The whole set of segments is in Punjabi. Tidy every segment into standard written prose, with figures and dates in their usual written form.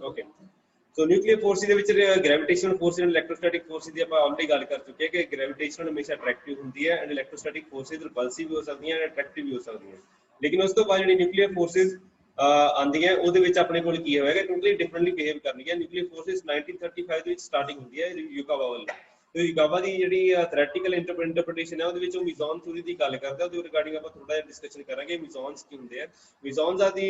ओके सो न्यूक्लियर फोर्स ਦੇ ਵਿੱਚ gravitational force and electrostatic force ਦੀ ਆਪਾਂ ਆਲਰੇਡੀ ਗੱਲ ਕਰ ਚੁੱਕੇ ਹਾਂ ਕਿ ਗ੍ਰੈਵਿਟੇਸ਼ਨਲ ਹਮੇਸ਼ਾ ਅਟਰੈਕਟਿਵ ਹੁੰਦੀ ਹੈ ਐਂਡ ਇਲੈਕਟ੍ਰੋਸਟੈਟਿਕ ਫੋਰਸਿਸ ਰਿਪਲਸਿਵ ਵੀ ਹੋ ਸਕਦੀਆਂ ਐਂਡ ਅਟਰੈਕਟਿਵ ਵੀ ਹੋ ਸਕਦੀਆਂ ਲੇਕਿਨ ਉਸ ਤੋਂ ਬਾਅਦ ਜਿਹੜੀ ਨਿਊਕਲੀਅਰ ਫੋਰਸਿਸ ਆਉਂਦੀਆਂ ਉਹਦੇ ਵਿੱਚ ਆਪਣੇ ਕੋਲ ਕੀ ਹੋਏਗਾ ਟੋਟਲੀ ਡਿਫਰੈਂਟਲੀ ਬਿਹੇਵ ਕਰਨਗੀਆਂ ਨਿਊਕਲੀਅਰ ਫੋਰਸਿਸ 1935 ਦੇ ਵਿੱਚ ਸਟਾਰਟਿੰਗ ਹੁੰਦੀ ਹੈ ਯੂਕਾਵਾ ਵੱਲ ਤੇ ਯੂਕਾਵਾ ਦੀ ਜਿਹੜੀ ਥਿਓਰੈਟੀਕਲ ਇੰਟਰਪ੍ਰੀਟੇਸ਼ਨ ਹੈ ਉਹਦੇ ਵਿੱਚ ਉਹ ਮਿਜ਼ੋਨ ਥਿਊਰੀ ਦੀ ਗੱਲ ਕਰਦਾ ਉਹਦੇ ਰਿਗਾਰਡਿੰਗ ਆਪਾਂ ਥੋੜਾ ਜਿਹਾ ਡਿਸਕਸ਼ਨ ਕਰਾਂਗੇ ਮਿਜ਼ੋਨਸ ਕੀ ਹੁੰਦੇ ਆ ਮਿਜ਼ੋਨਸ ਆਦੀ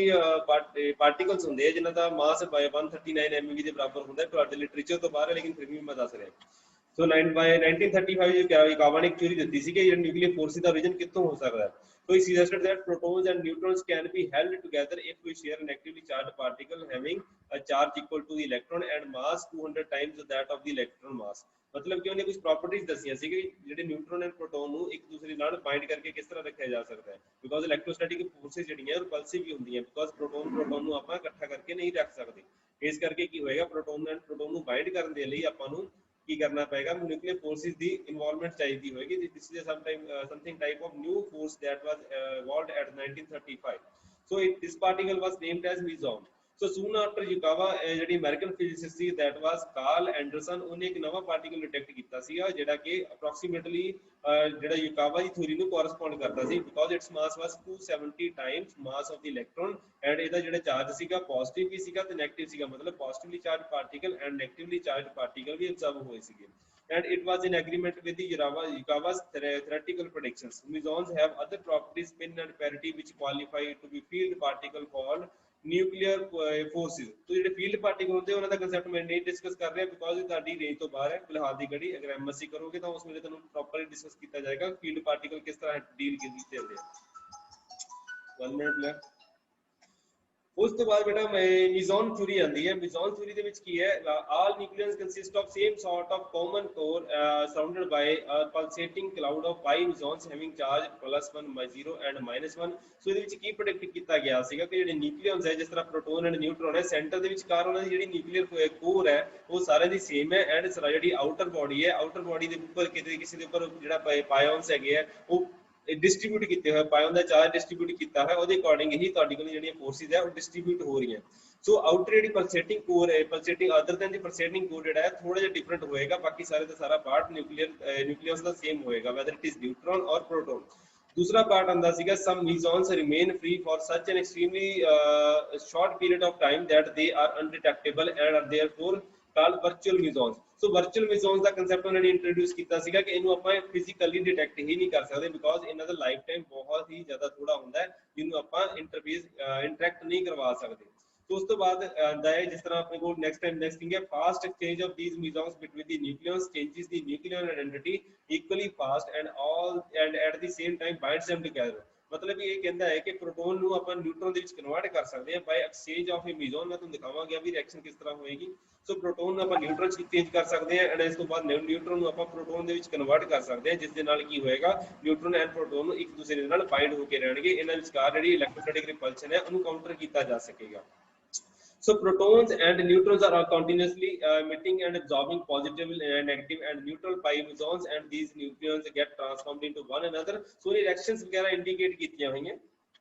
ਪਾਰਟੀਕਲਸ ਹੁੰਦੇ ਆ ਜਿਨ੍ਹਾਂ ਦਾ ਮਾਸ 139 MeV ਦੇ ਬਰਾਬਰ ਹੁੰਦਾ ਤੁਹਾਡੇ ਲਿਟਰੇਚਰ ਤੋਂ ਬਾਹਰ ਹੈ ਲੇਕਿਨ ਫਿਰ ਵੀ ਮੈਂ ਦੱਸ ਰਿਹਾ ਸੋ 1935 ਯੂਕਾਵਾ ਨੇ ਇੱਕ ਥਿਊਰੀ ਦਿੱਤੀ ਸੀ ਕਿ ਜਿਹੜਾ ਨਿਊਕਲੀਅਰ ਫੋਰਸ ਦਾ origin ਕਿੱਥੋਂ ਹੋ ਸਕਦਾ ਹੈ So he suggested that protons and neutrons can be held together if we share an actively charged particle having a charge equal to the electron and mass 200 times that of the electron mass. मतलब कि उन्हें कुछ प्रॉपर्टीज दसियां सी कि ਜਿਹੜੇ ਨਿਊਟਰੋਨ ਐਂਡ ਪ੍ਰੋਟੋਨ ਨੂੰ ਇੱਕ ਦੂਸਰੇ ਨਾਲ ਬਾਈਂਡ ਕਰਕੇ ਕਿਸ ਤਰ੍ਹਾਂ ਰੱਖਿਆ ਜਾ ਸਕਦਾ ਹੈ ਬਿਕੋਜ਼ ਇਲੈਕਟ੍ਰੋਸਟੈਟਿਕ ਫੋਰਸਿਸ ਜਿਹੜੀਆਂ ਰਿਪਲਸਿਵ ਵੀ ਹੁੰਦੀਆਂ ਬਿਕੋਜ਼ ਪ੍ਰੋਟੋਨ ਨੂੰ ਆਪਾਂ ਇਕੱਠਾ ਕਰਕੇ ਨਹੀਂ ਰੱਖ ਸਕਦੇ ਇਸ ਕਰਕੇ ਕੀ ਹੋਏਗਾ ਪ੍ਰੋਟੋਨ ਐਂਡ ਪ੍ਰੋਟੋਨ ਨੂੰ ਬਾਈਂਡ ਕਰਨ ਦੇ ਲਈ ਆਪਾਂ ਨੂੰ ਕੀ ਕਰਨਾ ਪਏਗਾ ਨਿਊਕਲੀਅਰ ਫੋਰਸਿਸ ਦੀ ਇਨਵੋਲਵਮੈਂਟ ਚਾਹੀਦੀ ਹੋਏਗੀ this is something type of new force that was evolved at 1935 so this particle was named as meson so soon after yukawa ਜਿਹੜੀ ਅਮਰੀਕਨ ਫਿਜ਼ਿਸਿਸਟ ਸੀ that was Carl Anderson ਉਹਨੇ ਇੱਕ ਨਵਾਂ ਪਾਰਟੀਕਲ ਡਿਟੈਕਟ ਕੀਤਾ ਸੀਗਾ ਜਿਹੜਾ ਕਿ ਅਪਰੋਕਸੀਮੇਟਲੀ ਜਿਹੜਾ ਯੂਕਾਵਾ ਦੀ ਥਿਊਰੀ ਨੂੰ ਕੋਰਸਪੌਂਡ ਕਰਦਾ ਸੀ because its mass was 270 times mass of the electron and ਇਹਦਾ ਜਿਹੜਾ ਚਾਰਜ ਸੀਗਾ ਪੋਜ਼ਿਟਿਵ ਵੀ ਸੀਗਾ ਤੇ ਨੈਗੇਟਿਵ ਸੀਗਾ ਮਤਲਬ positively charge particle and negatively charge particle ਵੀ ਅਬਜ਼ਰਵ ਹੋਏ ਸੀਗੇ and it was in agreement with the Yukawa's theoretical predictions. Mesons have other properties, spin and parity, which qualify to be field particle called nuclear forces. तो ਜਿਹੜੇ field particle ਹੁੰਦੇ ਉਹਨਾਂ ਦਾ concept ਮੈਂ ਨਹੀਂ ਡਿਸਕਸ ਕਰ ਰਿਹਾ because ਇਹ ਤੁਹਾਡੀ ਰੇਂਜ ਤੋਂ ਬਾਹਰ ਹੈ ਫਿਲਹਾਲ ਦੀ ਘੜੀ ਅਗਰ ਐਮਐਸਸੀ ਕਰੋਗੇ ਤਾਂ ਉਸ ਵੇਲੇ ਤੁਹਾਨੂੰ ਪ੍ਰੋਪਰਲੀ ਡਿਸਕਸ ਕੀਤਾ ਜਾਏਗਾ field particle ਕਿਸ ਤਰ੍ਹਾਂ ਡੀਲ ਕੀਤੇ ਜਾਂਦੇ ਆ 1 minute left ਉਸ ਤੋਂ ਬਾਅਦ ਬੇਟਾ ਮਿਜ਼ੋਨ ਥਿਊਰੀ ਆਂਦੀ ਹੈ ਮਿਜ਼ੋਨ ਥਿਊਰੀ ਦੇ ਵਿੱਚ ਕੀ ਹੈ all nucleus consist of same sort of common core surrounded by a pulsating cloud of pi mesons having charge +1 0 and -1 so ਇਹਦੇ ਵਿੱਚ ਕੀ ਪ੍ਰੈਡਿਕਟ ਕੀਤਾ ਗਿਆ ਸੀਗਾ ਕਿ ਜਿਹੜੇ ਨਿਊਕਲੀਅਨਸ ਹੈ ਜਿਸ ਤਰ੍ਹਾਂ ਪ੍ਰੋਟੋਨ ਐਂਡ ਨਿਊਟਰੋਨ ਹੈ ਸੈਂਟਰ ਦੇ ਵਿਚਕਾਰ ਉਹਨਾਂ ਦੀ ਜਿਹੜੀ ਨਿਊਕਲੀਅਰ ਕੋਰ ਹੈ ਉਹ ਸਾਰਿਆਂ ਦੀ ਸੇਮ ਹੈ ਐਂਡ ਜਿਹੜੀ ਆਊਟਰ ਬਾਡੀ ਹੈ ਆਊਟਰ ਬਾਡੀ ਦੇ ਉੱਪਰ ਕਿਸੇ ਦੇ ਉੱਪਰ ਜਿਹੜਾ ਪਾਇਓਨਸ ਹੈਗੇ ਆ ਉਹ डिस्ट्रीब्यूट किए हुए पायोन का चार्ज डिस्ट्रीब्यूट किया है ਉਹਦੇ ਅਕੋਰਡਿੰਗ ਹੀ ਤੁਹਾਡੀ ਕੋਲ ਜਿਹੜੀਆਂ ਫੋਰਸਿਸ ਹੈ ਉਹ ਡਿਸਟ੍ਰੀਬਿਊਟ ਹੋ ਰਹੀਆਂ ਸੋ ਆਊਟਰ ਜਿਹੜੀ ਪਲਸੇਟਿੰਗ ਕੋਰ ਹੈ ਪਲਸੇਟਿੰਗ ਅਦਰ ਦੈਨ ਦੀ ਪਲਸੇਟਿੰਗ ਕੋਰ ਜਿਹੜਾ ਹੈ ਥੋੜਾ ਜਿਹਾ ਡਿਫਰੈਂਟ ਹੋਏਗਾ ਬਾਕੀ ਸਾਰੇ ਦਾ ਸਾਰਾ ਪਾਰਟ ਨਿਊਕਲੀਅਸ ਦਾ ਸੇਮ ਹੋਏਗਾ ਵੈਦਰ ਇਟ ਇਜ਼ ਨਿਊਟਰੋਨ ਔਰ ਪ੍ਰੋਟੋਨ दूसरा पार्ट आंदा सीगा some mesons remain free for such an extremely short period of time that they are undetectable and are therefore called virtual mesons so virtual mesons the concept ਉਹਨਾਂ ਨੇ ਇੰਟਰੋਡਿਊਸ ਕੀਤਾ ਸੀਗਾ ਕਿ ਇਹਨੂੰ ਆਪਾਂ ਫਿਜ਼ੀਕਲੀ ਡਿਟੈਕਟ ਹੀ ਨਹੀਂ ਕਰ ਸਕਦੇ ਬਿਕੋਜ਼ ਇਹਨਾਂ ਦਾ ਲਾਈਫ ਟਾਈਮ ਬਹੁਤ ਹੀ ਜ਼ਿਆਦਾ ਥੋੜਾ ਹੁੰਦਾ ਹੈ ਜਿਹਨੂੰ ਆਪਾਂ ਇੰਟਰੈਕਟ ਨਹੀਂ ਕਰਵਾ ਸਕਦੇ तो उस तो बाद आंदा है जिस तरह अपने को नेक्स्ट थिंग है fast exchange of these mesons between the nucleons changes the nuclear identity equally fast and all and at the same time binds them together मतलब ये कहता है कि प्रोटॉन ਨੂੰ ਆਪਾਂ ਨਿਊਟਰੋਨ ਦੇ ਵਿੱਚ ਕਨਵਰਟ ਕਰ ਸਕਦੇ ਹਾਂ ਬਾਈ ਐਕਸਚੇਂਜ ਆਫ ਅ ਮਿਜ਼ੋਨ ਮੈਂ ਤੁਹਾਨੂੰ ਦਿਖਾਵਾਂਗਾ ਵੀ ਰਿਐਕਸ਼ਨ ਕਿਸ ਤਰ੍ਹਾਂ ਹੋਏਗੀ ਸੋ ਪ੍ਰੋਟੋਨ ਨੂੰ ਆਪਾਂ ਨਿਊਟਰਲ ਚ ਚੇਂਜ ਕਰ ਸਕਦੇ ਹਾਂ ਐਂਡ ਇਸ ਤੋਂ ਬਾਅਦ ਨਿਊਟਰੋਨ ਨੂੰ ਆਪਾਂ ਪ੍ਰੋਟੋਨ ਦੇ ਵਿੱਚ ਕਨਵਰਟ ਕਰ ਸਕਦੇ ਹਾਂ ਜਿਸ ਦੇ ਨਾਲ ਕੀ ਹੋਏਗਾ ਨਿਊਟਰੋਨ ਐਂਡ ਪ੍ਰੋਟੋਨ ਨੂੰ ਇੱਕ ਦੂਸਰੇ ਦੇ ਨਾਲ ਬਾਈਂਡ ਹੋ ਕੇ ਰਹਿਣਗੇ ਇਹਨਾਂ ਵਿਚਕਾਰ ਜਿਹੜੀ ਇਲੈਕਟ੍ਰੋਸਟੈਟਿਕ ਰਿਪਲਸ਼ਨ ਹੈ ਉਹਨੂੰ ਕਾਊਂਟਰ ਕੀਤਾ ਜਾ ਸਕੇਗਾ So protons and neutrons are continuously emitting and absorbing positive and negative and neutral pi mesons and these neutrons get transformed into one another so reactions वगैरह indicate कीतियां हुई हैं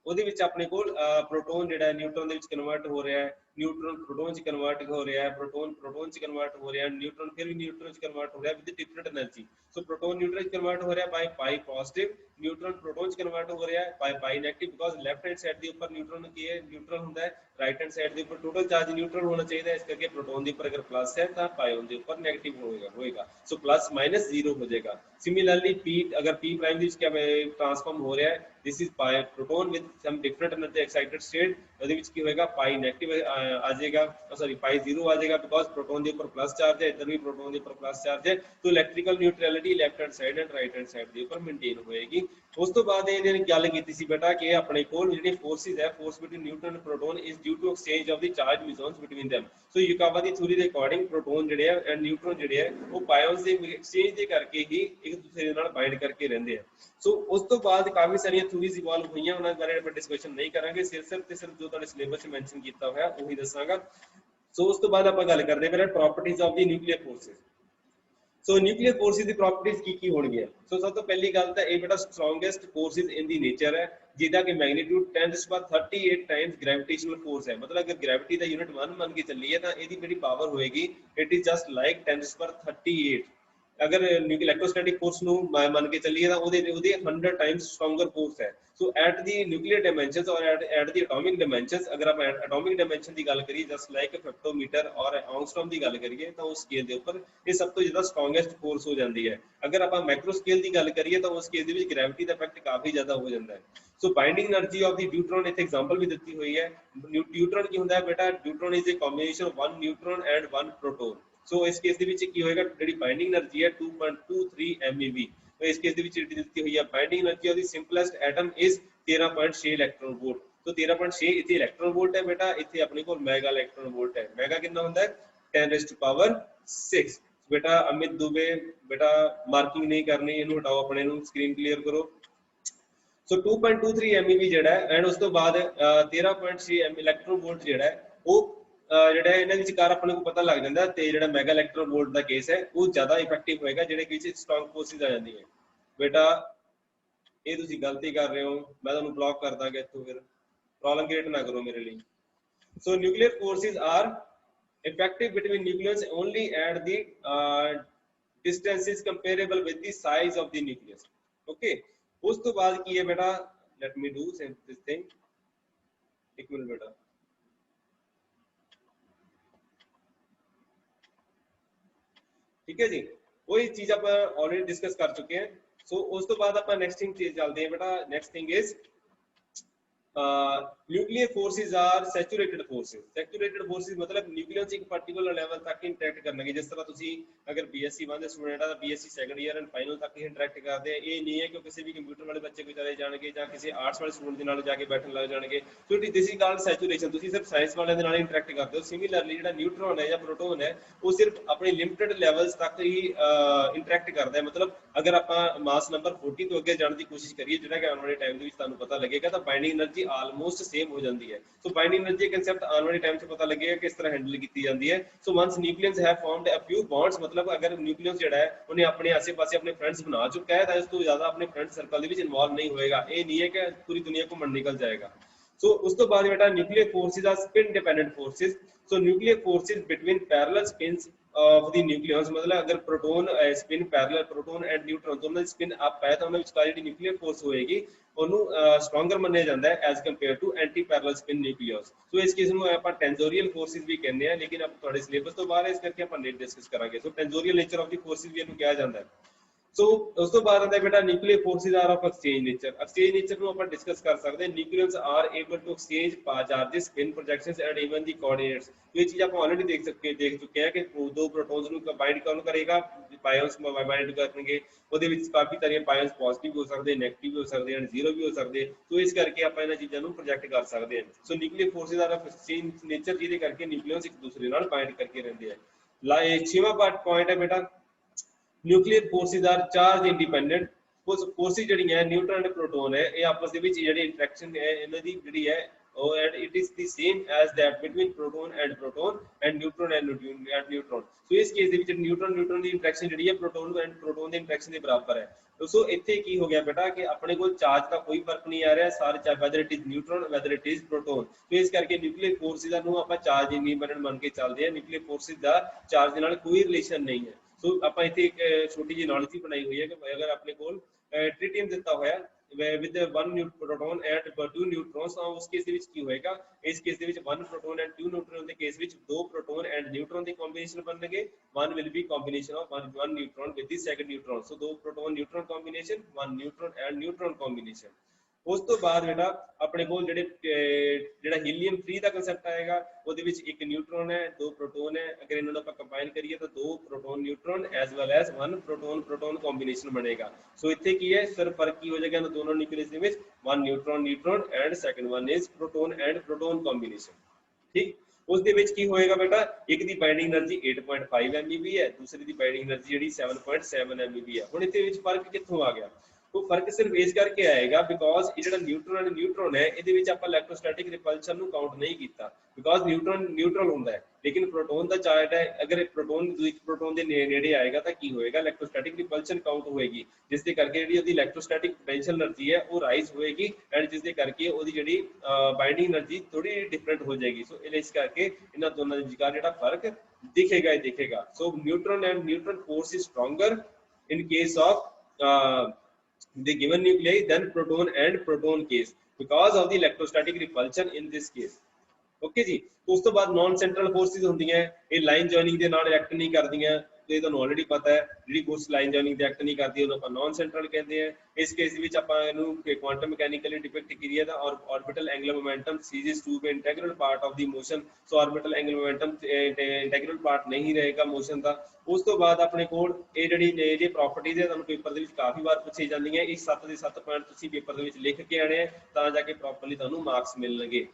ਉਹਦੇ ਵਿੱਚ ਆਪਣੇ ਕੋਲ ਪ੍ਰੋਟੋਨ ਜਿਹੜਾ ਨਿਊਟਰੋਨ ਦੇ ਵਿੱਚ ਕਨਵਰਟ ਹੋ ਰਿਹਾ ਹੈ ਨਿਊਟਰੋਨ ਪ੍ਰੋਟੋਨ ਚ ਕਨਵਰਟ ਹੋ ਰਿਹਾ ਹੈ ਪ੍ਰੋਟੋਨ ਚ ਕਨਵਰਟ ਹੋ ਰਿਹਾ ਹੈ ਨਿਊਟਰੋਨ ਫਿਰ ਵੀ ਨਿਊਟਰੋਨ ਚ ਕਨਵਰਟ ਹੋ ਰਿਹਾ with different energy so proton neutron ਚ ਕਨਵਰਟ ਹੋ ਰਿਹਾ by pi positive neutron proton ਚ ਕਨਵਰਟ ਹੋ ਰਿਹਾ ਹੈ pi negative because left hand side ਦੇ ਉੱਪਰ ਨਿਊਟਰੋਨ ਕੀ ਹੈ ਨਿਊਟਰਲ ਹੁੰਦਾ ਹੈ ਰਾਈਟ ਹੈਂਡ ਸਾਈਡ ਦੇ ਉੱਪਰ ਟੋਟਲ ਚਾਰਜ ਨਿਊਟਰਲ ਹੋਣਾ ਚਾਹੀਦਾ ਹੈ ਇਸ ਕਰਕੇ ਪ੍ਰੋਟੋਨ ਦੇ ਉੱਪਰ ਅਗਰ ਪਲੱਸ ਹੈ ਤਾਂ ਪਾਇਓਨ ਦੇ ਉੱਪਰ ਨੈਗੇਟਿਵ ਹੋਏਗਾ ਸੋ ਪਲੱਸ ਮਾਈਨਸ 0 ਹੋ ਜਾਏਗਾ ਸਿਮਿਲਰਲੀ ਪੀ ਅਗਰ ਪੀ ਪ੍ਰਾਈਮ ਦੇ ਵਿੱਚ ਕਿਆ ਟ੍ਰਾਂਸਫਾਰਮ ਹੋ ਰਿਹਾ ਹੈ this is pi proton with some different energy excited state ਉਹਦੇ ਵਿੱਚ ਕੀ ਹੋਏਗਾ ਪਾਈ ਨੈਗੇਟਿਵ ਆ ਜਾਏਗਾ ਸੌਰੀ ਪਾਈ 0 ਆ ਜਾਏਗਾ ਬਿਕੋਜ਼ ਪ੍ਰੋਟੋਨ ਦੇ ਉੱਪਰ ਪਲੱਸ ਚਾਰਜ ਹੈ ਇੱਧਰ ਵੀ ਪ੍ਰੋਟੋਨ ਦੇ ਉੱਪਰ ਪਲੱਸ ਚਾਰਜ ਹੈ तो electrical neutrality left hand side and right hand side ਦੇ ਉੱਪਰ ਮੇਨਟੇਨ ਹੋਏਗੀ ਉਸ ਤੋਂ ਬਾਅਦ ਇਹਨਾਂ ਨੇ ਗੱਲ ਕੀਤੀ ਸੀ ਬੇਟਾ ਕਿ ਆਪਣੇ ਕੋਲ ਜਿਹੜੀ ਫੋਰਸਿਸ ਹੈ force between neutron and proton is due to exchange of the charge mesons between them so Yukawa ਦੀ ਥਿਊਰੀ ਦੇ ਅਕੋਰਡਿੰਗ ਪ੍ਰੋਟੋਨ ਜਿਹੜੇ ਆ ਐਂਡ ਨਿਊਟਰਨ ਜਿਹੜੇ ਆ ਉਹ ਪਾਇਓਨਸ ਦੇ ਐਕਸਚੇਂਜ ਦੇ ਕਰਕੇ ਹੀ ਇੱਕ ਦੂਸਰੇ ਨਾਲ ਬਾਈਂਡ ਕਰਕੇ ਰਹਿੰਦੇ ਆ ਸੋ ਉਸ ਤੋਂ ਬਾਅਦ ਕਾਫੀ ਸਾਰੀਆਂ ਥਿਊਰੀਜ਼ ਇਵੋਲਵ ਹੋਈਆਂ ਉਹਨਾਂ ਬਾਰੇ ਆਪਾਂ ਡਿਸਕਸ਼ਨ ਨਹੀਂ ਕਰਾਂਗੇ ਸਿਰਫ ਜੋ ਤੁਹਾਡੇ ਸਿਲੇਬਸ 'ਚ ਮੈਂਸ਼ਨ ਕੀਤਾ ਹੋਇਆ ਉਹੀ ਦੱਸਾਂਗਾ ਸੋ ਉਸ ਤੋਂ ਬਾਅਦ ਆਪਾਂ ਗੱਲ ਕਰਦੇ ਹਾਂ properties of the nuclear forces so nuclear forces the properties ਕੀ ਹੋਣਗੀਆਂ? ਸੋ ਸਭ ਤੋਂ ਪਹਿਲੀ ਗੱਲ ਤਾਂ ਇਹ ਬੇਟਾ ਸਟਰੋਂਗੈਸਟ ਫੋਰਸਿਸ ਇਨ ਦੀ ਨੇਚਰ ਹੈ, ਜਿਹਦਾ ਕਿ ਮੈਗਨੀਟਿਊਡ 10⁻38 ਟਾਈਮਸ ਗ੍ਰੈਵਿਟੇਸ਼ਨਲ ਫੋਰਸ ਹੈ। ਮਤਲਬ ਅਗਰ ਗ੍ਰੈਵਿਟੀ ਦਾ ਯੂਨਿਟ 1 ਮੰਨ ਕੇ ਚੱਲੀਏ ਤਾਂ ਇਹਦੀ ਜਿਹੜੀ ਪਾਵਰ ਹੋਏਗੀ ਇਟ ਇਜ਼ ਜਸਟ ਲਾਈਕ 10⁻38। अगर इलेक्ट्रोस्टैटिक फोर्स मान के चलिए तो 100 टाइम्स स्ट्रॉन्गर फोर्स है। सो एट दी न्यूक्लियर डायमेंशंस और एट दी एटॉमिक डायमेंशंस, अगर आप एटॉमिक डायमेंशन की गल करिए जस्ट लाइक फेक्टोमीटर और एंगस्ट्रॉम की गल करिए तो उस स्केल के ऊपर ये सब तो ज़्यादा स्ट्रॉन्गेस्ट फोर्स हो जाती है। अगर आप मैक्रो स्केल की गल करिए तो उस स्केल के ग्रैविटी का इफेक्ट काफ़ी ज़्यादा हो जाता है। So binding energy of the neutron इतने एग्जाम्पल भी दी हुई है। न्यूट्रॉन की होंगे बेटा, neutron is a combination of 1 neutron and 1 proton. So इस केस ਦੇ ਵਿੱਚ ਕੀ ਹੋਏਗਾ, ਜਿਹੜੀ ਬਾਈਂਡਿੰਗ એનર્ਜੀ ਹੈ 2.23 MeV। तो इस केस ਦੇ ਵਿੱਚ ਜਿਹੜੀ ਦਿੱਤੀ ਹੋਈ ਹੈ binding energy of the simplest atom is 13.6 electron volt. तो 13.6 ਇੱਥੇ ਇਲੈਕਟ੍ਰੋਨ ਵੋਲਟ ਹੈ ਬੇਟਾ, ਇੱਥੇ ਆਪਣੇ ਕੋਲ ਮੈਗਾ ਇਲੈਕਟ੍ਰੋਨ ਵੋਲਟ ਹੈ। ਮੈਗਾ ਕਿੰਨਾ ਹੁੰਦਾ ਹੈ 10⁻6। बेटा अमित दुबे बेटा मार्किंग नहीं करनी, इन्हू हटाओ, अपने स्क्रीन क्लीयर करो। सो 2.23 MeV ਜਿਹੜਾ ਹੈ ਐਂਡ ਉਸ ਤੋਂ ਬਾਅਦ 13.6 इलेक्ट्रॉन वोल्ट ਜਿਹੜਾ ਹੈ ਉਹ ਜਿਹੜਾ ਇਹਨਾਂ ਵਿੱਚ ਕਾਰ ਆਪਣੇ ਨੂੰ ਪਤਾ ਲੱਗ ਜਾਂਦਾ। ਤੇ ਜਿਹੜਾ ਮੈਗਾ ਇਲੈਕਟ੍ਰੋਨ ਵੋਲਟ ਦਾ ਕੇਸ ਹੈ ਉਹ ਜ਼ਿਆਦਾ ਇਫੈਕਟਿਵ ਹੋਏਗਾ ਜਿਹੜੇ ਕਿ ਸਟਰੋਂਗ ਫੋਰਸਿਸ ਆ ਜਾਂਦੀ ਹੈ। ਬੇਟਾ ਇਹ ਤੁਸੀਂ ਗਲਤੀ ਕਰ ਰਹੇ ਹੋ, ਮੈਂ ਤੁਹਾਨੂੰ ਬਲੌਕ ਕਰ ਦਾਂਗਾ ਇੱਥੋਂ, ਫਿਰ ਪ੍ਰੋਬਲਮ ਕ੍ਰੀਏਟ ਨਾ ਕਰੋ ਮੇਰੇ ਲਈ। So nuclear forces are effective between nucleus only at the distances comparable with the size of the nucleus। okay, ਉਸ ਤੋਂ ਬਾਅਦ ਕੀ ਹੈ ਬੇਟਾ, let me do this thing, ਇੱਕ ਮਿੰਟ ਬੇਟਾ। ठीक है जी, वही चीज आप ऑलरेडी डिस्कस कर चुके हैं। सो उस तो बाद आप नेक्स्ट थिंग चलते हैं बेटा। Next thing is nuclear forces are saturated forces. Saturated forces मतलब न्यूक्लियस एक पर्टिकुलर लेवल तक इंटरैक्ट करने, जिस तरह तुसी अगर BSc 1 ਦੇ स्टूडेंट ਆ ਤਾਂ BSc second year and final तक ही इंटरैक्ट करते हैं। ये नहीं है कि किसी भी कंप्यूटर वाले बच्चे को चले जाएंगे ਜਾਂ किसी आर्ट्स वाले स्टूडेंट ਦੇ ਨਾਲ जाके बैठन लग जाएंगे। तो दिस इज कॉल्ड सैचुरेशन। तुसी सिर्फ साइंस वाले ਦੇ ਨਾਲ इंटरैक्ट करते हो। सिमिलरली ਜਿਹੜਾ न्यूट्रॉन है या प्रोटॉन है वो सिर्फ अपने लिमिटेड लेवल्स तक ही इंटरैक्ट करता है। मतलब अगर आप मास नंबर 40 ਤੋਂ ਅੱਗੇ ਜਾਣ ਦੀ ਕੋਸ਼ਿਸ਼ ਕਰੀਏ ਜਿਹੜਾ ਕਿ ਆਉਣ ਵਾਲੇ ਟਾਈਮ ਦੇ ਵਿੱਚ ਤੁਹਾਨੂੰ ਪਤਾ ਲੱਗੇਗਾ ਤਾਂ ਬਾਈਂਡਿੰਗ એનર્ਜੀ ਆਲਮੋਸਟ सेम हो जाती है। सो बाइंडिंग एनर्जी कांसेप्ट आने वाले टाइम से पता लगेगा किस तरह हैंडल की जाती है। So once nucleus have formed a few bonds, मतलब अगर न्यूक्लियस ਜਿਹੜਾ ਹੈ ਉਹਨੇ ਆਪਣੇ ਆਸੇ-ਪਾਸੇ ਆਪਣੇ फ्रेंड्स बना चुका है ਤਾਂ ਇਸ ਤੋਂ ਜ਼ਿਆਦਾ ਆਪਣੇ फ्रेंड सर्कल ਦੇ ਵਿੱਚ ਇਨਵੋਲਵ नहीं होएगा। ਇਹ नहीं है कि पूरी दुनिया घूमन निकल जाएगा। सो उस तो बाद बेटा nuclear forces are spin dependent forces. So nuclear forces between parallel spins of the nucleus, मतलब अगर proton spin parallel, proton and neutron दोनों ਦੀ स्पिन अप है ਤਾਂ ਉਹਨਾਂ ਵਿਚਕਾਰ ਜਿਹੜੀ न्यूक्लियर फोर्स ਹੋਏਗੀ ਉਹਨੂੰ ਸਟਰੋਂਗਰ ਮੰਨਿਆ ਜਾਂਦਾ ਹੈ as compare to anti parallel spin nucleus. So ਇਸ ਕੇਸ ਨੂੰ ਆਪਾਂ ਟੈਂਜੋਰੀਅਲ ਫੋਰਸਿਸ ਵੀ ਕਹਿੰਦੇ ਆ, ਲੇਕਿਨ ਆਪਾਂ ਤੁਹਾਡੇ ਸਿਲੇਬਸ ਤੋਂ ਬਾਹਰ ਇਸ ਕਰਕੇ ਆਪਾਂ ਨਹੀਂ ਡਿਸਕਸ ਕਰਾਂਗੇ। ਸੋ ਟੈਂਜੋਰੀਅਲ ਨੇਚਰ ਆਫ ਦੀ ਫੋਰਸਿਸ ਵੀ ਇਹਨੂੰ ਕਿਹਾ ਜਾਂਦਾ ਹੈ। ਸੋ ਉਸ ਤੋਂ ਬਾਅਦ ਆਉਂਦਾ ਬੇਟਾ nuclear forces are of exchange nature. Exchange nature ਨੂੰ ਆਪਾਂ ਡਿਸਕਸ ਕਰ ਸਕਦੇ ਹਾਂ। Nucleus are able to exchange charges, spin projections and even the coordinates. ਇਹ ਚੀਜ਼ ਆਪਾਂ ਆਲਰੇਡੀ ਦੇਖ ਚੁੱਕੇ ਹਾਂ ਕਿ ਦੋ ਪ੍ਰੋਟੋਨਸ ਨੂੰ ਕੰਬਾਈਨ ਕੌਣ ਕਰੇਗਾ, ਪਾਇਓਨਸ ਬਾਈਂਡ ਕਰਨਗੇ। ਉਹਦੇ ਵਿੱਚ ਕਾਫੀ ਸਾਰੀਆਂ ਪਾਇਓਨਸ ਪੋਜ਼ਿਟਿਵ ਵੀ ਹੋ ਸਕਦੇ, ਨੈਗੇਟਿਵ ਵੀ ਹੋ ਸਕਦੇ ਐਂਡ ਜ਼ੀਰੋ ਵੀ ਹੋ ਸਕਦੇ। ਸੋ ਇਸ ਕਰਕੇ ਆਪਾਂ ਇਹਨਾਂ ਚੀਜ਼ਾਂ ਨੂੰ ਪ੍ਰੋਜੈਕਟ ਕਰ ਸਕਦੇ ਹਾਂ। So nuclear forces are of exchange nature, ਜਿਹਦੇ ਕਰਕੇ ਨਿਊਕਲੀਅਸ ਇੱਕ ਦੂਸਰੇ ਨਾਲ ਬਾਈਂਡ ਕਰਕੇ ਰਹਿੰਦੇ ਆ। 6ਵਾਂ ਪੁਆਇੰਟ ਹੈ ਬੇਟਾ, nuclear forces are charge independent. Forces ਜਿਹੜੀਆਂ ਹੈ ਨਿਊਟਰਨ ਤੇ ਪ੍ਰੋਟੋਨ ਹੈ, ਇਹ ਆਪਸ ਦੇ ਵਿੱਚ ਜਿਹੜੀ ਇੰਟਰੈਕਸ਼ਨ ਹੈ ਇਹਨਾਂ ਦੀ ਜਿਹੜੀ ਹੈ ਉਹ and it is the same as that between proton and neutron and neutron. So ਇਸ ਕੇਸ ਦੇ ਵਿੱਚ ਨਿਊਟਰਨ ਦੀ ਇੰਟਰੈਕਸ਼ਨ ਜਿਹੜੀ ਹੈ ਪ੍ਰੋਟੋਨ ਐਂਡ ਪ੍ਰੋਟੋਨ ਦੀ ਇੰਟਰੈਕਸ਼ਨ ਦੇ ਬਰਾਬਰ ਹੈ। ਸੋ ਇੱਥੇ ਕੀ ਹੋ ਗਿਆ ਬੇਟਾ ਕਿ ਆਪਣੇ ਕੋਲ ਚਾਰਜ ਦਾ ਕੋਈ ਫਰਕ ਨਹੀਂ ਆ ਰਿਹਾ, ਸਾਰੇ charge whether it is neutron whether it is proton. So ਇਸ ਕਰਕੇ ਨਿਊਕਲੀਅਰ ਫੋਰਸਿਸ ਨੂੰ ਆਪਾਂ ਚਾਰਜ ਇੰਡੀਪੈਂਡੈਂਟ ਮੰਨ ਕੇ ਚੱਲਦੇ ਹਾਂ। ਨਿਊਕਲੀਅਰ ਫੋਰਸਿਸ ਦਾ ਚਾਰਜ ਦੇ ਨਾਲ ਕੋਈ ਰਿਲੇਸ਼ਨ ਨਹੀਂ ਹੈ। ਸੋ ਆਪਾਂ ਇੱਥੇ ਇੱਕ ਛੋਟੀ ਜਿਹੀ ਨੌਲੇਜ ਹੀ ਬਣਾਈ ਹੋਈ ਹੈ ਕਿ ਅਗਰ ਆਪਣੇ ਕੋਲ ट्रिटियम ਦਿੱਤਾ ਹੋਇਆ with 1 proton and 2 neutrons ਤਾਂ ਉਸ ਕੇਸ ਦੇ ਵਿੱਚ ਕੀ ਹੋਏਗਾ, ਇਸ ਕੇਸ ਦੇ ਵਿੱਚ 1 proton and 2 neutron ਦੇ ਕੇਸ ਵਿੱਚ 2 proton and neutron ਦੇ ਕੰਬੀਨੇਸ਼ਨ ਬਣਨਗੇ। 1 will be combination of 1 neutron with the second neutron। so 2 proton neutron combination, 1 neutron and neutron combination। ਉਸ ਤੋਂ ਬਾਅਦ ਬੇਟਾ ਆਪਣੇ ਕੋਲ ਜਿਹੜਾ ਹੀਲੀਅਮ 3 ਦਾ ਕਨਸੈਪਟ ਆਏਗਾ, ਉਹਦੇ ਵਿੱਚ ਇੱਕ ਨਿਊਟਰੋਨ ਹੈ, 2 ਪ੍ਰੋਟੋਨ ਹੈ। ਅਗਰ ਇਹਨਾਂ ਨੂੰ ਆਪਾਂ ਕੰਬਾਈਨ ਕਰੀਏ ਤਾਂ 2 proton neutron as well as 1 proton combination ਬਣੇਗਾ। ਸੋ ਇੱਥੇ ਕੀ ਹੈ, ਸਿਰਫ ਫਰਕ ਕੀ ਹੋ ਜਾਏਗਾ ਇਹਨਾਂ ਦੋਨੋਂ ਨਿਊਕਲੀਅਸ ਦੇ ਵਿੱਚ, 1 neutron and second one is proton and proton combination. ਠੀਕ, ਉਸ ਦੇ ਵਿੱਚ ਕੀ ਹੋਏਗਾ ਬੇਟਾ, ਇੱਕ ਦੀ ਬਾਈਂਡਿੰਗ એનર્ਜੀ 8.5 MeV ਹੈ, ਦੂਸਰੀ ਦੀ ਬਾਈਂਡਿੰਗ એનર્ਜੀ ਜਿਹੜੀ 7.7 MeV ਹੈ। ਹੁਣ ਇਹਦੇ ਵਿੱਚ ਫਰਕ ਕਿੱਥੋਂ ਆ ਗਿਆ, वो फर्क सिर्फ इस करके आएगा बिकॉज ये जो न्यूट्रॉन एंड न्यूट्रॉन है ये इलेक्ट्रोस्टैटिक रिपल्शन ਨੂੰ काउंट नहीं किया बिकॉज न्यूट्रॉन न्यूट्रल ਹੁੰਦਾ है लेकिन प्रोटोन का चार्ज है अगर प्रोटोन दूसरे प्रोटोन के नेड़े आएगा तो की होएगा इलेक्ट्रोस्टैटिक रिपल्शन काउंट होएगी जिसके करके जी इलेक्ट्रोस्टैटिक पोटेंशियल एनर्जी है वो राइज होएगी एंड जिसके करके ਉਹਦੀ ਜਿਹੜੀ बाइंडिंग एनर्जी थोड़ी डिफरेंट हो जाएगी सो इस करके ਇਹਨਾਂ ਦੋਨਾਂ ਦੇ ਵਿਚਕਾਰ ਜਿਹੜਾ ਫਰਕ दिखेगा ही दिखेगा so neutron and neutron force is stronger in case of the given nuclei than proton and proton case because of the electrostatic repulsion in this case okay जी तो उस तो बाद नॉन सेंट्रल फोर्सेस ਹੁੰਦੀਆਂ ਇਹ ਲਾਈਨ ਜੁਆਇਨਿੰਗ ਦੇ ਨਾਲ ਐਕਟ ਨਹੀਂ ਕਰਦੀਆਂ ਤੇ ਤੁਹਾਨੂੰ ਆਲਰੇਡੀ ਪਤਾ ਹੈ ਜਿਹੜੀ ਫੋਰਸ ਲਾਈਨ ਜੁਆਇਨਿੰਗ ਤੇ ਐਕਟ ਨਹੀਂ ਕਰਦੀ ਉਹਨੂੰ ਆਪਾਂ ਨॉन ਸੈਂਟਰਲ ਕਹਿੰਦੇ ਆ ਇਸ ਕੇਸ ਵਿੱਚ ਆਪਾਂ ਇਹਨੂੰ ਕੁਆਂਟਮ ਮਕੈਨੀਕਲੀ ਡਿਪਿਕਟ ਕਰੀਏ ਤਾਂ orbital angular momentum ceases to में integral part of the motion so orbital angular momentum integral part नहीं रहेगा मोशन ਦਾ ਉਸ ਤੋਂ ਬਾਅਦ ਆਪਣੇ ਕੋਲ ਇਹ ਜਿਹੜੀ ਪ੍ਰੋਪਰਟੀਜ਼ ਹੈ ਤੁਹਾਨੂੰ ਪੇਪਰ ਦੇ ਵਿੱਚ ਕਾਫੀ ਵਾਰ ਪੁੱਛੀ ਜਾਂਦੀਆਂ ਇਹ 7 ਦੇ 7 ਪੁਆਇੰਟ ਤੁਸੀਂ ਪੇਪਰ ਦੇ ਵਿੱਚ ਲਿਖ ਕੇ ਆਣੇ ਤਾਂ ਜਾ ਕੇ ਪ੍ਰੋਪਰਲੀ ਤੁਹਾਨੂੰ ਮਾਰਕਸ ਮਿਲਣਗੇ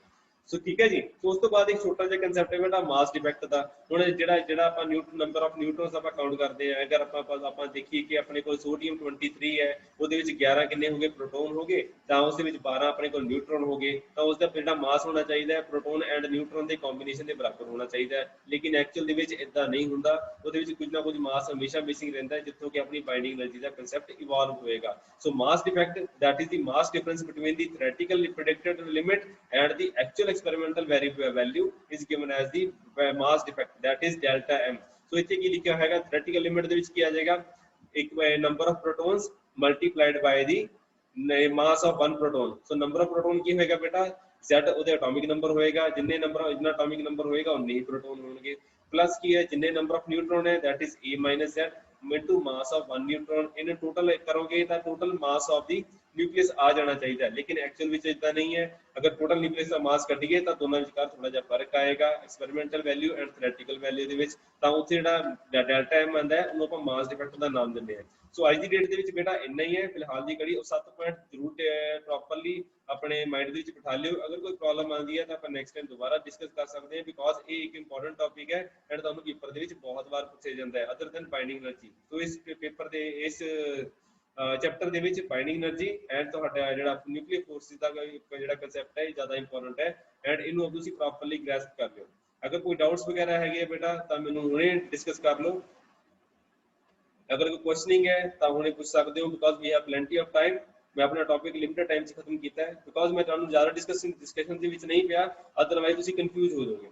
सो ठीक है जी तो उस तो बाद एक छोटा जिहा कंसेप्ट है बेटा मास डिफेक्ट का हुण जिहड़ा आपां न्यूट्रन नंबर ऑफ न्यूट्रॉन्स आपां काउंट करते हैं अगर आपां देखिए कि अपने कोल सोडियम 23 है ਉਹਦੇ ਵਿੱਚ 11 ਕਿੰਨੇ ਹੋ ਗਏ प्रोटॉन हो गए ਤਾਂ ਉਸ ਦੇ ਵਿੱਚ 12 ਆਪਣੇ ਕੋਲ न्यूट्रॉन हो गए ਤਾਂ ਉਸ ਦਾ ਜਿਹੜਾ ਮਾਸ ਹੋਣਾ ਚਾਹੀਦਾ ਹੈ प्रोटॉन ਐਂਡ न्यूट्रॉन ਦੇ ਕੰਬੀਨੇਸ਼ਨ ਦੇ ਬਰਾਬਰ ਹੋਣਾ ਚਾਹੀਦਾ ਹੈ ਲੇਕਿਨ ਐਕਚੁਅਲ ਦੇ ਵਿੱਚ ਇਦਾਂ ਨਹੀਂ ਹੁੰਦਾ ਉਹਦੇ ਵਿੱਚ ਕੁਝ ਨਾ ਕੁਝ ਮਾਸ ਹਮੇਸ਼ਾ ਮਿਸਿੰਗ ਰਹਿੰਦਾ ਹੈ ਜਿੱਥੋਂ ਕਿ ਆਪਣੀ ਬਾਈਂਡਿੰਗ એનર્ਜੀ ਦਾ ਕਨਸੈਪਟ ਇਵੋਲਵ ਹੋਏਗਾ ਸੋ ਮਾਸ defect that is the mass difference between the theoretically predicted limit and the actual experimental value is given as the mass defect that is delta m so ਇੱਥੇ ਕੀ ਲਿਖਿਆ ਹੋਏਗਾ theoretical limit ਦੇ ਵਿੱਚ ਕੀ ਆ ਜਾਏਗਾ ਇੱਕ number of protons multiplied by the mass of one proton so number of proton ਕੀ ਹੋਏਗਾ ਬੇਟਾ z ਉਹਦੇ ਐਟੋਮਿਕ ਨੰਬਰ ਹੋਏਗਾ ਜਿੰਨੇ ਨੰਬਰ ਜਿੰਨਾ ਐਟੋਮਿਕ ਨੰਬਰ ਹੋਏਗਾ ਉਨੇ ਹੀ ਪ੍ਰੋਟੋਨ ਹੋਣਗੇ प्लस की है जिन्ने नंबर ऑफ न्यूट्रॉन है that is a minus z into mass of one neutron इन टोटल करोगे तो total mass of the nucleus आ जाना चाहिए लेकिन एक्चुअल विच इतना नहीं है अगर टोटल न्यूक्लियस का मास कटिए तो दोनों विचकार थोड़ा जिहा फर्क आएगा experimental value and theoretical value दे विच तां उत्थे जिहड़ा डेल्टा m आंदा है उहनूं आपां मास डिफेक्ट दा नाम दिंदे हैं सो अज दी डेट दे विच बेटा इन्ना ही है फिलहाल दी कड़ी 7 पॉइंट जरूर प्रॉपरली अपने माइंड दे विच बिठा लियो अगर कोई प्रॉब्लम आंदी है तो आपां नेक्स्ट टाइम दोबारा डिस्कस कर सकते हैं बिकॉज ये एक इंपॉर्टेंट टॉपिक है एंड तुहानूं पेपर दे विच बहुत बार पूछे जांदा है अदर दैन बाइंडिंग एनर्जी तो इस पेपर दे इस चैप्टर ਦੇ ਵਿੱਚ ਬਾਈਂਡਿੰਗ એનર્ਜੀ ਐਂਡ ਤੁਹਾਡਾ ਜਿਹੜਾ ਨਿਊਕਲੀਅਰ ਫੋਰਸਿਸ ਦਾ ਜਿਹੜਾ ਕਨਸੈਪਟ ਹੈ ਇਹ ਜ਼ਿਆਦਾ ਇੰਪੋਰਟੈਂਟ ਹੈ ਐਂਡ ਇਹਨੂੰ ਤੁਸੀਂ ਪ੍ਰੋਪਰਲੀ ਗ੍ਰੈਸਪ ਕਰ ਲਿਓ ਅਗਰ ਕੋਈ ਡਾਊਟਸ ਵਗੈਰਾ ਹੈਗੇ ਬੇਟਾ ਤਾਂ ਮੈਨੂੰ ਹੁਣੇ ਡਿਸਕਸ ਕਰ ਲਓ अगर कोई क्वेश्चनिंग है तो हुणे पूछ सकते हो because we have plenty of time मैं अपना टॉपिक लिमिटेड टाइम से खत्म किया है बिकॉज मैं ਤੁਹਾਨੂੰ ਜ਼ਿਆਦਾ डिस्कशन ਦੇ ਵਿੱਚ नहीं ਪਿਆ अदरवाइज ਤੁਸੀਂ कंफ्यूज हो जाओगे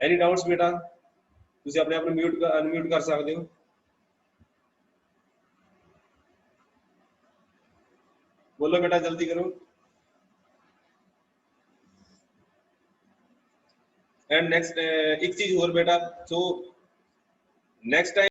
एनी डाउट्स बेटा ਤੁਸੀਂ ਆਪਣੇ ਆਪ ਨੂੰ ਮਿਊਟ ਅਨਮਿਊਟ ਕਰ ਸਕਦੇ ਹੋ बोलो बेटा जल्दी करो एंड नेक्स्ट एक चीज और बेटा सो नेक्स्ट टाइम